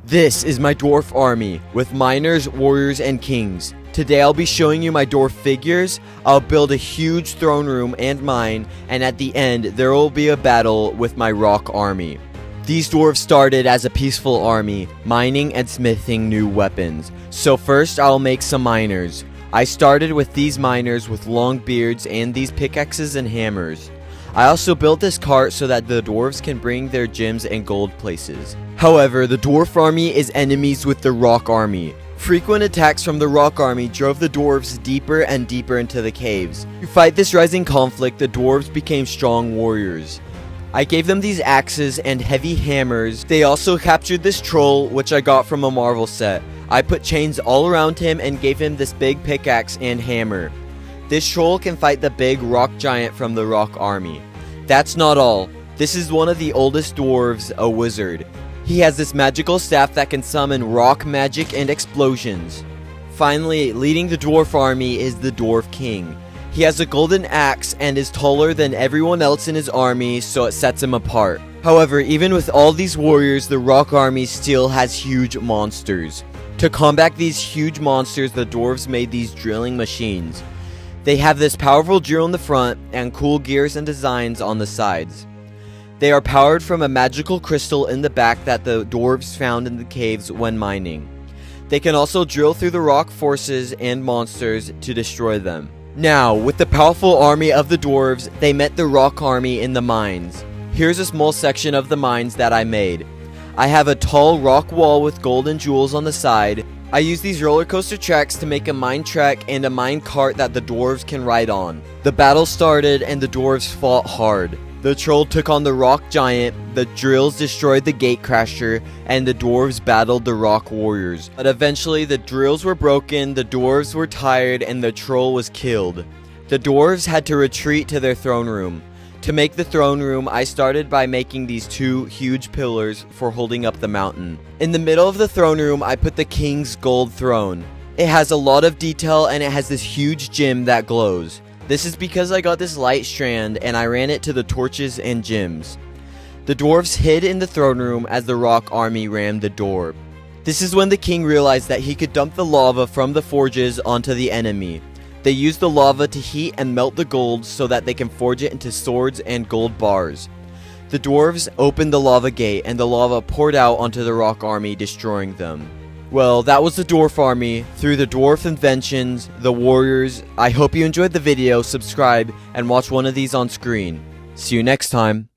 This is my dwarf army with miners, warriors, and kings. Today I'll be showing you my dwarf figures. I'll build a huge throne room and mine, and at the end there will be a battle with my rock army. These dwarves started as a peaceful army, mining and smithing new weapons. So first I'll make some miners. I started with these miners with long beards and these pickaxes and hammers. I also built this cart so that the dwarves can bring their gems and gold places. However, the dwarf army is enemies with the rock army. Frequent attacks from the rock army drove the dwarves deeper and deeper into the caves. To fight this rising conflict, the dwarves became strong warriors. I gave them these axes and heavy hammers. They also captured this troll, which I got from a Marvel set. I put chains all around him and gave him this big pickaxe and hammer. This troll can fight the big rock giant from the rock army. That's not all. This is one of the oldest dwarves, a wizard. He has this magical staff that can summon rock magic and explosions. Finally, leading the dwarf army is the dwarf king. He has a golden axe and is taller than everyone else in his army, so it sets him apart. However, even with all these warriors, the rock army still has huge monsters. To combat these huge monsters, the dwarves made these drilling machines. They have this powerful drill in the front and cool gears and designs on the sides. They are powered from a magical crystal in the back that the dwarves found in the caves when mining. They can also drill through the rock forces and monsters to destroy them. Now, with the powerful army of the dwarves, they met the rock army in the mines. Here's a small section of the mines that I made. I have a tall rock wall with gold and jewels on the side. I use these roller coaster tracks to make a mine track and a mine cart that the dwarves can ride on. The battle started and the dwarves fought hard. The troll took on the rock giant, the drills destroyed the gatecrasher, and the dwarves battled the rock warriors. But eventually the drills were broken, the dwarves were tired, and the troll was killed. The dwarves had to retreat to their throne room. To make the throne room, I started by making these two huge pillars for holding up the mountain. In the middle of the throne room, I put the king's gold throne. It has a lot of detail and it has this huge gem that glows. This is because I got this light strand and I ran it to the torches and gems. The dwarves hid in the throne room as the rock army rammed the door. This is when the king realized that he could dump the lava from the forges onto the enemy. They use the lava to heat and melt the gold so that they can forge it into swords and gold bars. The dwarves opened the lava gate and the lava poured out onto the rock army, destroying them. Well, that was the dwarf army. Through the dwarf inventions, the warriors. I hope you enjoyed the video, subscribe, and watch one of these on screen. See you next time.